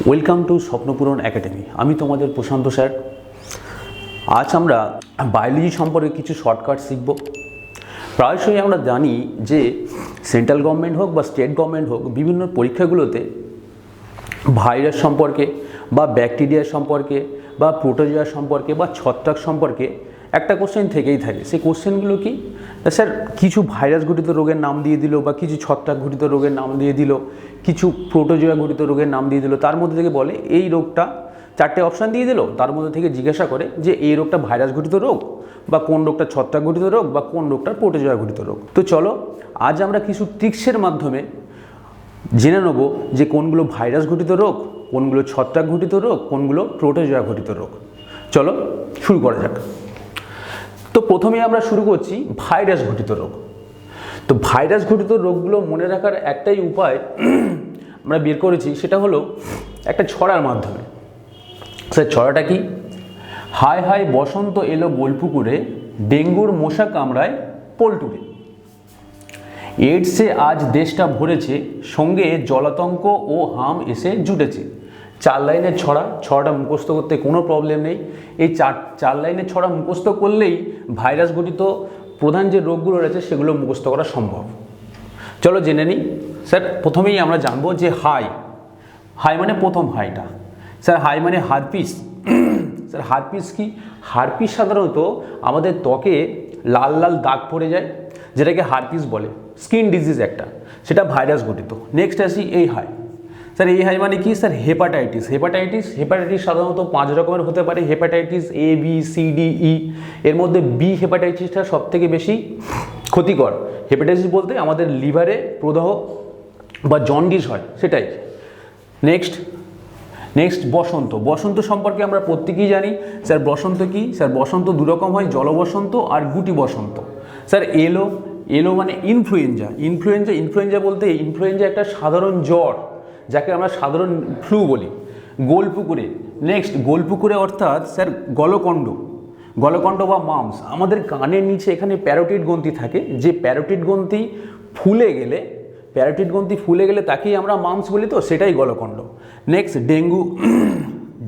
Welcome to Swapnapuron academy. আমি তোমাদের প্রশান্ত sir. আজ আমরা বায়োলজি সম্পর্কে কিছু শর্টকাট শিখব। প্রায়শই আমরা জানি যে সেন্ট্রাল গভর্নমেন্ট হোক বা স্টেট গভর্নমেন্ট হোক, বিভিন্ন পরীক্ষাগুলোতে ভাইরাস সম্পর্কে বা ব্যাকটেরিয়া সম্পর্কে বা প্রোটোজোয়া সম্পর্কে বা ছত্রাক সম্পর্কে একটা কোশ্চেন থেকেই থাকে। সেই কোশ্চেনগুলো কি, স্যার কিছু ভাইরাস ঘটিত রোগের নাম দিয়ে দিল, বা কিছু ছত্রাক ঘটিত রোগের নাম দিয়ে দিল, কিছু প্রোটোজোয়া ঘটিত রোগের নাম দিয়ে দিল। তার মধ্যে থেকে বলে এই রোগটা, চারটে অপশান দিয়ে দিল, তার মধ্যে থেকে জিজ্ঞাসা করে যে এই রোগটা ভাইরাস ঘটিত রোগ, বা কোন রোগটা ছত্রাক ঘটিত রোগ, বা কোন রোগটা প্রোটোজোয়া ঘটিত রোগ। তো চলো আজ আমরা কিছু ট্রিক্সের মাধ্যমে জেনে নেব যে কোনগুলো ভাইরাস ঘটিত রোগ, কোনগুলো ছত্রাক ঘটিত রোগ, কোনগুলো প্রোটোজোয়া ঘটিত রোগ। চলো শুরু করা যাক। তো প্রথমে আমরা শুরু করছি ভাইরাস ঘটিত রোগ। তো ভাইরাস ঘটিত রোগগুলো মনে রাখার একটাই উপায় আমরা বের করেছি, সেটা হলো একটা ছড়ার মাধ্যমে। স্যার ছড়াটা কি? হায় হায় বসন্ত এলো গোলপুকুরে, ডেঙ্গুর মশা কামড়ায় পোলটুরে। এইডসে আজ দেশটা ভরেছে, সঙ্গে জলাতঙ্ক ও হাম এসে জুটেছে। 4 লাইনের ছড়াটা মুখস্থ করতে কোনো প্রবলেম নেই। এই চার লাইনের ছড়া মুখস্থ করলেই ভাইরাস ঘটিত প্রধান যে রোগগুলো রয়েছে সেগুলো মুখস্থ করা সম্ভব। চলো জেনে নিই। স্যার প্রথমেই আমরা জানবো যে হাই মানে প্রথম হাইটা। স্যার হাই মানে হারপিস। স্যার হারপিস কি? হারপিস সাধারণত আমাদের ত্বকে লাল লাল দাগ পড়ে যায়, যেটাকে হারপিস বলে। স্কিন ডিজিজ একটা, সেটা ভাইরাস ঘটিত। নেক্সট আসি এই হাই। স্যার এই হাই মানে কি? স্যার হেপাটাইটিস সাধারণত 5 রকমের হতে পারে। Hepatitis A B C D E, এর মধ্যে বি হেপাটাইটিসটা সব থেকে বেশি ক্ষতিকর। হেপাটাইটিস বলতে আমাদের লিভারে প্রদাহ বা জন্ডিস হয়, সেটাই। নেক্সট বসন্ত সম্পর্কে আমরা প্রত্যেকেই জানি। স্যার বসন্ত কি? স্যার বসন্ত দু রকম হয়, জলবসন্ত আর গুটি বসন্ত। স্যার এলো মানে ইনফ্লুয়েঞ্জা বলতে ইনফ্লুয়েঞ্জা একটা সাধারণ জ্বর, যাকে আমরা সাধারণ ফ্লু বলি। গোলপুকুরে অর্থাৎ স্যার গলকণ্ড বা মামস। আমাদের কানের নিচে এখানে প্যারোটিড গ্রন্থি থাকে, যে প্যারোটিড গ্রন্থি ফুলে গেলে তাকেই আমরা মামস বলি, তো সেটাই গলকণ্ড। নেক্সট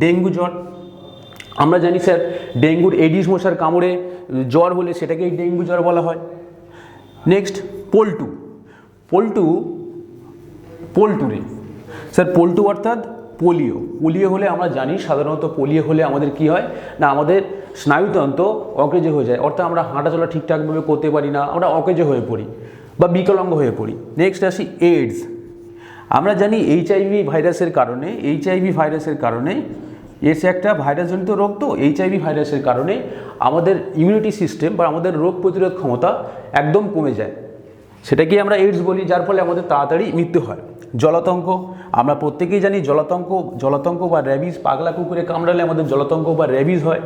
ডেঙ্গু জ্বর। আমরা জানি স্যার ডেঙ্গুর এডিস মশার কামড়ে জ্বর হলে সেটাকেই ডেঙ্গু জ্বর বলা হয়। নেক্সট পোলটুরে। স্যার পোলটু অর্থাৎ পোলিও হলে আমরা জানি সাধারণত পোলিও হলে আমাদের কি হয় না, আমাদের স্নায়ুতন্ত্র অকেজো হয়ে যায়, অর্থাৎ আমরা হাঁটাচলা ঠিকঠাকভাবে করতে পারি না, আমরা অকেজো হয়ে পড়ি বা বিকলাঙ্গ হয়ে পড়ি। নেক্সট আসি এইডস। আমরা জানি এইচআইভি ভাইরাসের কারণে এসে একটা ভাইরাসজনিত রোগ, তো এইচআইভি ভাইরাসের কারণে আমাদের ইমিউনিটি সিস্টেম বা আমাদের রোগ প্রতিরোধ ক্ষমতা একদম কমে যায়, সেটাকেই আমরা এইডস বলি, যার ফলে আমাদের তাড়াতাড়ি মৃত্যু হয়। জলাতঙ্ক, আমরা প্রত্যেকেই জানি জলাতঙ্ক বা র্যাবিস, পাগলা কুকুরে কামড়ালে আমাদের জলাতঙ্ক বা র্যাবিস হয়।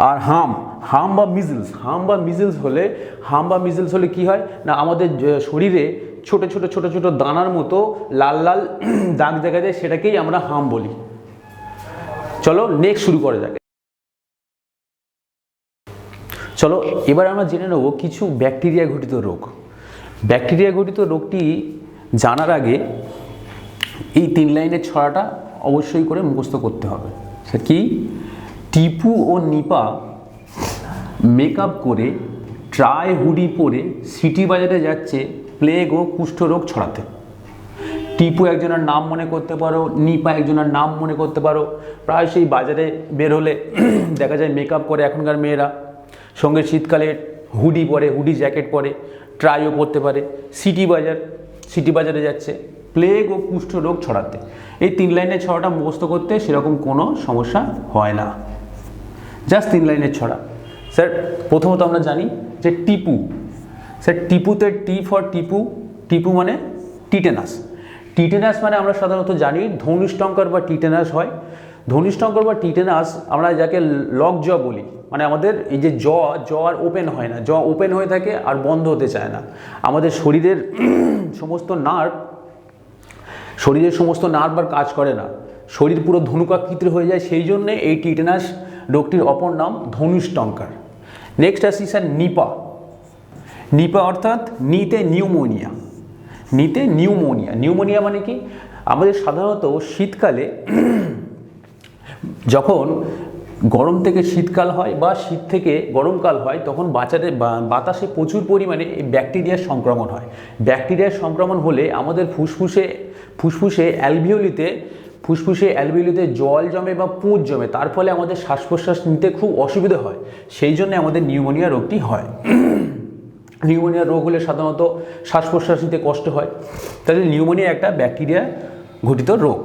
আর হাম বা মিজলস হলে কি হয় না, আমাদের শরীরে ছোট ছোট দানার মতো লাল লাল দাগ দেখা যায়, সেটাকেই আমরা হাম বলি। চলো নেক্সট শুরু করা যাক। চলো এবার আমরা জেনে নেব কিছু ব্যাকটেরিয়া ঘটিত রোগ। ব্যাকটেরিয়া ঘটিত রোগটি জানার আগে এই 3 লাইনের ছড়াটা অবশ্যই করে মুখস্থ করতে হবে। সে কি? টিপু ও নিপা মেকআপ করে, ট্রাই হুডি পরে সিটি বাজারে যাচ্ছে প্লেগ ও কুষ্ঠরোগ ছড়াতে। টিপু একজনের নাম মনে করতে পারো, নিপা একজনের নাম মনে করতে পারো। প্রায় সেই বাজারে বের হলে দেখা যায় মেকআপ করে এখনকার মেয়েরা, সঙ্গে শীতকালে হুডি জ্যাকেট পরে, ট্রাইও পরতে পারে। সিটি বাজারে যাচ্ছে প্লেগ ও কুষ্ঠরোগ ছড়াতে। এই 3 লাইনের ছড়াটা মুখস্থ করতে সেরকম কোনো সমস্যা হয় না, জাস্ট 3 লাইনের ছড়া। স্যার প্রথমত আমরা জানি যে টিপু। স্যার টিপুতে টিপু মানে টিটেনাস মানে আমরা সাধারণত জানি ধনুষ্টঙ্কর বা টিটেনাস হয়। ধনুষ্টঙ্কর বা টিটেনাস আমরা যাকে লক জ বলি, মানে আমাদের এই যে জ আর ওপেন হয় না, জ ওপেন হয়ে থাকে আর বন্ধ হতে চায় না। আমাদের শরীরের সমস্ত নার্ভ আর কাজ করে না, শরীর পুরো ধনুকাকৃতির হয়ে যায়, সেই জন্যে এই টিটেনাস রোগটির অপর নাম ধনুষ্টঙ্কর। নেক্সট আসি স্যার নিপা অর্থাৎ নিতে নিউমোনিয়া। নিতে নিউমোনিয়া। নিউমোনিয়া মানে কি, আমাদের সাধারণত শীতকালে যখন গরম থেকে শীতকাল হয় বা শীত থেকে গরমকাল হয়, তখন বাতাসে প্রচুর পরিমাণে এই ব্যাকটেরিয়ার সংক্রমণ হয়। ব্যাকটেরিয়ার সংক্রমণ হলে আমাদের ফুসফুসে অ্যালভিওলিতে জল জমে বা পুঁজ জমে, তার ফলে আমাদের শ্বাস প্রশ্বাস নিতে খুব অসুবিধা হয়। সেই জন্য আমাদের নিউমোনিয়া রোগটি হয়। নিউমোনিয়া রোগ হলে সাধারণত শ্বাস প্রশ্বাস নিতে কষ্ট হয়, তাহলে নিউমোনিয়া একটা ব্যাকটেরিয়া ঘটিত রোগ।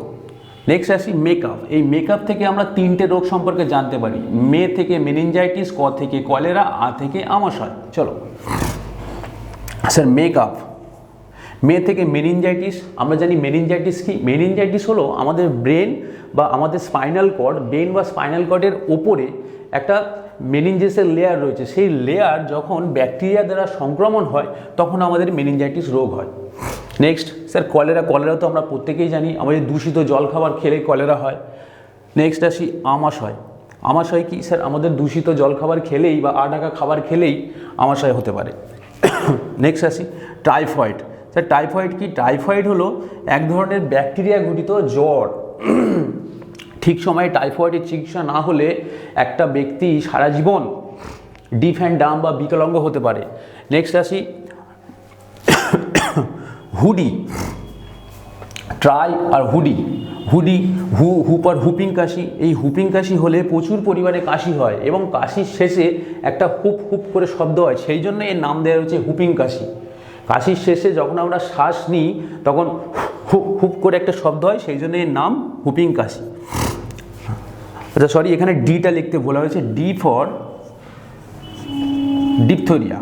নেক্সট আসি মেকআপ। এই মেকআপ থেকে আমরা 3টে রোগ সম্পর্কে জানতে পারি। মে থেকে মেনিনজাইটিস, ক থেকে কলেরা, আ থেকে আমাশয়। চলো স্যার, মেকআপ। মে থেকে মেনিনজাইটিস। আমরা জানি মেনিনজাইটিস কি। মেনিনজাইটিস হলো আমাদের ব্রেন বা আমাদের স্পাইনাল কর্ডের ওপরে একটা মেনিনজেসের লেয়ার রয়েছে। সেই লেয়ার যখন ব্যাকটেরিয়া দ্বারা সংক্রমণ হয় তখন আমাদের মেনিনজাইটিস রোগ হয়। Next sir cholera. কলেরা তো আমরা প্রত্যেকেই জানি, আমাদের দূষিত জল খাবার খেলে কলেরা হয়। নেক্সট আসি আমাশয়। আমাশয় কি স্যার, আমাদের দূষিত জল খাবার খেলেই বা আঢাকা খাবার খেলেই আমাশয় হতে পারে। নেক্সট আসি টাইফয়েড। স্যার টাইফয়েড কি? টাইফয়েড হলো এক ধরনের ব্যাকটেরিয়া ঘটিত জ্বর। ঠিক সময়ে টাইফয়েডের চিকিৎসা না হলে একটা ব্যক্তি সারা জীবন ডিফ অ্যান্ড ডাম বা বিকলাঙ্গ হতে পারে। নেক্সট আসি হুডি। ট্রাই আর হুডি। হুপ আর হুপিং কাশি। এই হুপিং কাশি হলে প্রচুর পরিমাণে কাশি হয় এবং কাশির শেষে একটা হুপ হুপ করে শব্দ হয়, সেই জন্য এর নাম দেওয়া হচ্ছে হুপিং কাশি। কাশির শেষে যখন আমরা শ্বাস নিই তখন হুপ হুপ করে একটা শব্দ হয়, সেই জন্য এর নাম হুপিং কাশি। আচ্ছা সরি, এখানে ডিটা লিখতে বলা হয়েছে, D for diphtheria.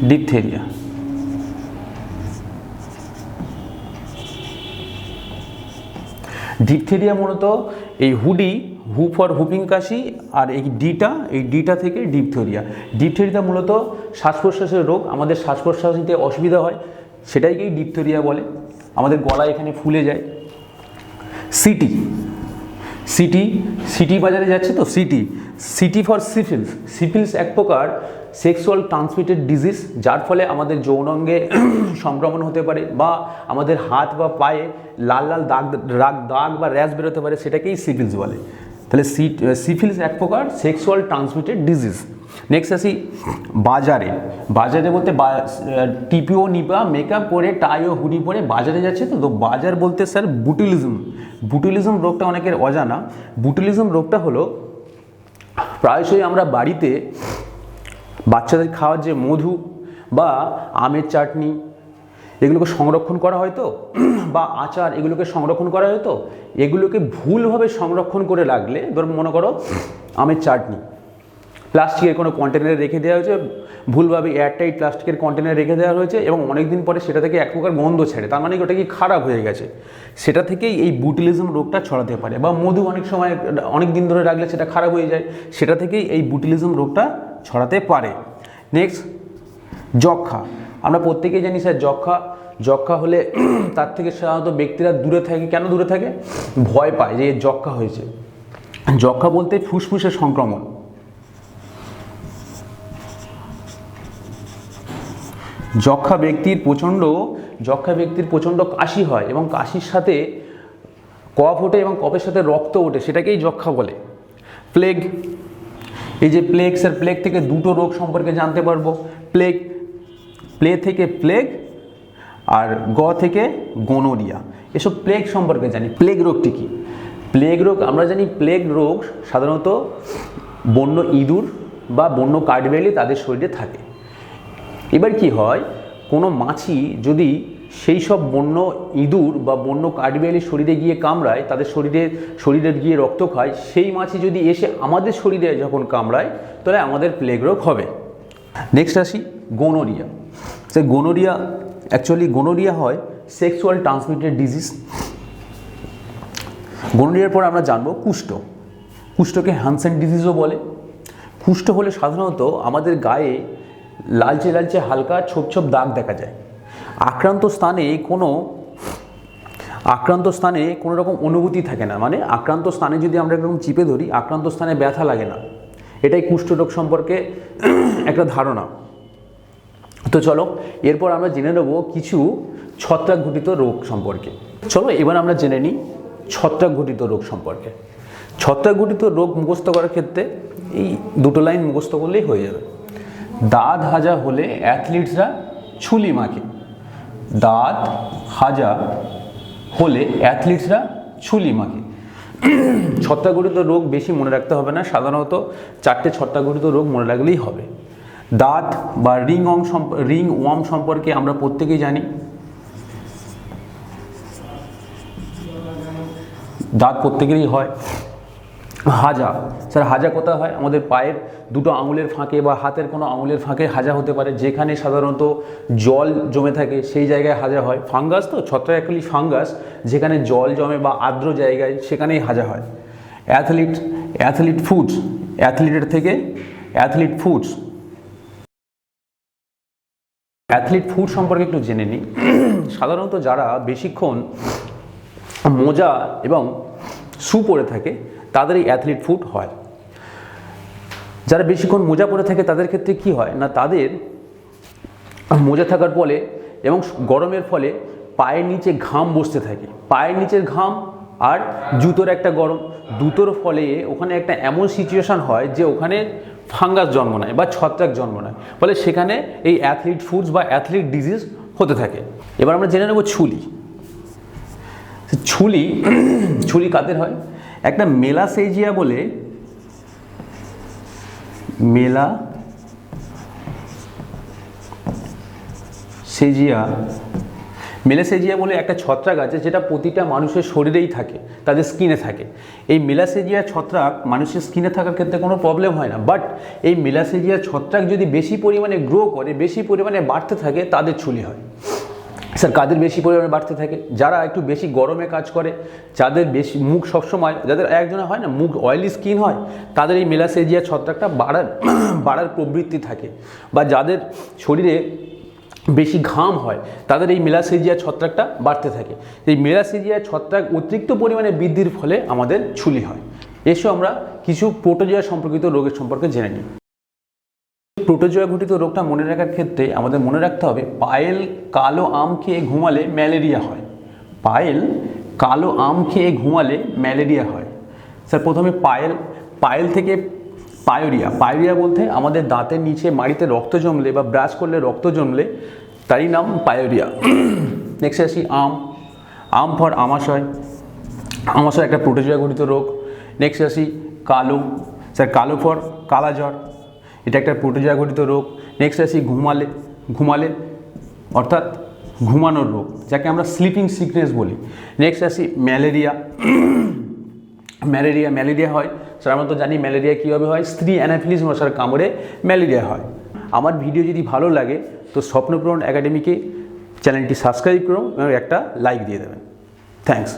Diphtheria. Diphtheria মূলত এই হু ফর হুপিং কাশি, আর এই ডিটা থেকে ডিপথেরিয়া। ডিপথেরিয়া মূলত শ্বাস প্রশ্বাসের রোগ, আমাদের শ্বাস প্রশ্বাস নিতে অসুবিধা হয়, সেটাইকেই ডিপথেরিয়া বলে। আমাদের গলা এখানে ফুলে যায়। সিটি বাজারে যাচ্ছে তো, সিটি ফর সিফিলস। সিফিলস এক প্রকার সেক্সুয়াল ট্রান্সমিটেড ডিজিজ, যার ফলে আমাদের যৌনাঙ্গে সংক্রমণ হতে পারে বা আমাদের হাত বা পায়ে লাল লাল দাগ বা র্যাশ বেরোতে পারে, সেটাকেই সিফিলস বলে। তাহলে সিফিলস এক প্রকার সেক্সুয়াল ট্রান্সমিটেড ডিজিজ। নেক্সট আসি বাজারে। বাজারে বলতে টিপিও নিপা মেকআপ করে টাই ও হুডি পরে বাজারে যাচ্ছে তো বাজার বলতে স্যার বুটুলিজম রোগটা অনেকের অজানা। বুটুলিজম রোগটা হলো প্রায়শই আমরা বাড়িতে বাচ্চাদের খাওয়ার যে মধু বা আমের চাটনি এগুলোকে সংরক্ষণ করা হয় তো, বা আচার এগুলোকে সংরক্ষণ করা হয় তো, এগুলোকে ভুলভাবে সংরক্ষণ করে রাখলে, ধরুন মনে করো আমের চাটনি প্লাস্টিকের কোনো কন্টেনারে রেখে দেওয়া হয়েছে, ভুলভাবে এয়ারটাইট প্লাস্টিকের কন্টেনারে রেখে দেওয়া হয়েছে এবং অনেক দিন পরে সেটা থেকে এক প্রকার গন্ধ ছেড়ে, তার মানে ওটা কি খারাপ হয়ে গেছে, সেটা থেকেই এই বুটিলিজম রোগটা ছড়াতে পারে। বা মধু অনেক সময় অনেক দিন ধরে রাখলে সেটা খারাপ হয়ে যায়, সেটা থেকেই এই বুটিলিজম রোগটা ছড়াতে পারে। নেক্সট যক্ষা। আমরা প্রত্যেকেই জানি স্যার যক্ষা হলে তার থেকে সাধারণত ব্যক্তিরা দূরে থাকে। কেন দূরে থাকে? ভয় পায় যে যক্ষা হয়েছে। যক্ষা বলতে ফুসফুসের সংক্রমণ। যক্ষা ব্যক্তির প্রচণ্ড কাশি হয় এবং কাশির সাথে কফ ওঠে এবং কফের সাথে রক্ত ওঠে, সেটাকেই যক্ষা বলে। প্লেগ। এই যে প্লেগ, স্যার প্লেগ থেকে দুটো রোগ সম্পর্কে জানতে পারবো। প্লে থেকে প্লেগ আর থেকে গোনোরিয়া, এসব প্লেগ সম্পর্কে জানি। প্লেগ রোগটি কি? প্লেগ রোগ আমরা জানি, প্লেগ রোগ সাধারণত বন্য ইঁদুর বা বন্য কাঠবিড়ালি তাদের শরীরে থাকে। এবার কি হয়, কোনো মাছি যদি সেই সব বন্য ইঁদুর বা বন্য কাঠবিড়ালির শরীরে গিয়ে কামড়ায়, তাদের শরীরে গিয়ে রক্ত খায়, সেই মাছি যদি এসে আমাদের শরীরে যখন কামড়ায় তাহলে আমাদের প্লেগ রোগ হবে। নেক্সট আসি গোনোরিয়া। সে গোনোরিয়া হয় সেক্সুয়াল ট্রান্সমিটেড ডিজিজ। গোনোরিয়ার পর আমরা জানবো কুষ্ঠকে হ্যানসেন ডিজিজও বলে। কুষ্ঠ হলে সাধারণত আমাদের গায়ে লালচে লালচে হালকা ছোপ ছোপ দাগ দেখা যায়। আক্রান্ত স্থানে কোনো রকম অনুভূতি থাকে না, মানে আক্রান্ত স্থানে যদি আমরা এরকম চিপে ধরি, আক্রান্ত স্থানে ব্যথা লাগে না। এটাই কুষ্ঠরোগ সম্পর্কে একটা ধারণা। তো চলো এরপর আমরা জেনে নেব কিছু ছত্রাক ঘটিত রোগ সম্পর্কে। চলো এবার আমরা জেনে নিই ছত্রাক ঘটিত রোগ সম্পর্কে। ছত্রাক ঘটিত রোগ মুখস্থ করার ক্ষেত্রে এই দুটো লাইন মুখস্থ করলেই হয়ে যাবে। দাঁত হাজা হলে অ্যাথলিটসরা ছুলি মাখে। দাঁত হাজা হলে অ্যাথলিটসরা ছুলি মাখে। ছত্রাকঘটিত রোগ বেশি মনে রাখতে হবে না, সাধারণত 4টে ছত্রাকঘটিত রোগ মনে রাখলেই হবে। দাঁত বা রিং ওয়ার্ম সম্পর্কে আমরা প্রত্যেকেই জানি। দাঁত প্রত্যেকেরই হয়। হাজা, স্যার হাজা কোথায় হয়? আমাদের পায়ের দুটো আঙুলের ফাঁকে বা হাতের কোনো আঙুলের ফাঁকে হাজা হতে পারে, যেখানে সাধারণত জল জমে থাকে সেই জায়গায় হাজা হয়। ফাঙ্গাস তো, ছত্রাক অ্যাকচুয়ালি ফাঙ্গাস, যেখানে জল জমে বা আর্দ্র জায়গায় সেখানেই হাজা হয়। অ্যাথলিট ফুডস, অ্যাথলিটের থেকে অ্যাথলিট ফুডস। অ্যাথলিট ফুড সম্পর্কে একটু জেনে নিই। সাধারণত যারা বেশিক্ষণ মোজা এবং শু পরে থাকে তাদের এই অ্যাথলিট ফুট হয়। যারা বেশিক্ষণ মোজা পরে থাকে তাদের ক্ষেত্রে কি হয় না, তাদের মোজা থাকার ফলে এবং গরমের ফলে পায়ের নিচে ঘাম বসতে থাকে। পায়ের নিচের ঘাম আর জুতোর একটা গরম, দুটোর ফলে ওখানে একটা এমন সিচুয়েশান হয় যে ওখানে ফাঙ্গাস জন্ম নেয় বা ছত্রাক জন্ম নেয়, ফলে সেখানে এই অ্যাথলিট ফুডস বা অ্যাথলিট ডিজিজ হতে থাকে। এবার আমরা জেনে নেব ছুলি। ছুলি কাদের হয়? একটা মেলাসেজিয়া বলে, মেলাসেজিয়া বলে একটা ছত্রাক আছে যেটা প্রতিটা মানুষের শরীরেই থাকে, তাদের স্কিনে থাকে। এই মেলাসেজিয়া ছত্রাক মানুষের স্কিনে থাকার ক্ষেত্রে কোনো প্রবলেম হয় না, বাট এই মেলাসেজিয়া ছত্রাক যদি বেশি পরিমাণে গ্রো করে, বেশি পরিমাণে বাড়তে থাকে, তাদের ছুলি হয়। স্যার কাদের বেশি পরিমাণে বাড়তে থাকে? যারা একটু বেশি গরমে কাজ করে, যাদের বেশি মুখ সবসময়, যাদের একজনের হয় না মুখ অয়েলি স্কিন হয়, তাদের এই মেলাসেজিয়া ছত্রাকটা বাড়ার প্রবৃত্তি থাকে। বা যাদের শরীরে বেশি ঘাম হয় তাদের এই মেলাসেজিয়া ছত্রাকটা বাড়তে থাকে। এই মেলাসেজিয়া ছত্রাক অতিরিক্ত পরিমাণে বৃদ্ধির ফলে আমাদের ছুলি হয়। এসো আমরা কিছু প্রোটোজোয়া সম্পর্কিত রোগের সম্পর্কে জেনে নিই। প্রোটোজোয়া ঘটিত রোগটা মনে রাখার ক্ষেত্রে আমাদের মনে রাখতে হবে, পায়েল কালো আম খেয়ে ঘুমালে ম্যালেরিয়া হয়। পায়েল কালো আম খেয়ে ঘুমালে ম্যালেরিয়া হয়। স্যার প্রথমে পায়েল থেকে পায়োরিয়া বলতে আমাদের দাঁতের নিচে মাড়িতে রক্ত জমলে বা ব্রাশ করলে রক্ত জমলে তারই নাম পায়োরিয়া। নেক্সট আসি আম ফর আমাশয় একটা প্রোটোজোয়া ঘটিত রোগ। নেক্সট আসি কালো ফর কালা জ্বর, এটা একটা প্রোটোজোয়া ঘটিত রোগ। নেক্সট আসি ঘুমালে অর্থাৎ ঘুমানোর রোগ, যাকে আমরা স্লিপিং সিকনেস বলি। নেক্সট আসি ম্যালেরিয়া হয়। স্যার আমরা তো জানি ম্যালেরিয়া কীভাবে হয়, স্ত্রী অ্যানাফিলিস মশার কামড়ে ম্যালেরিয়া হয়। আমার ভিডিও যদি ভালো লাগে তো স্বপ্নপূরণ একাডেমিকে চ্যানেলটি সাবস্ক্রাইব করুন এবং একটা লাইক দিয়ে দেবেন। থ্যাংকস।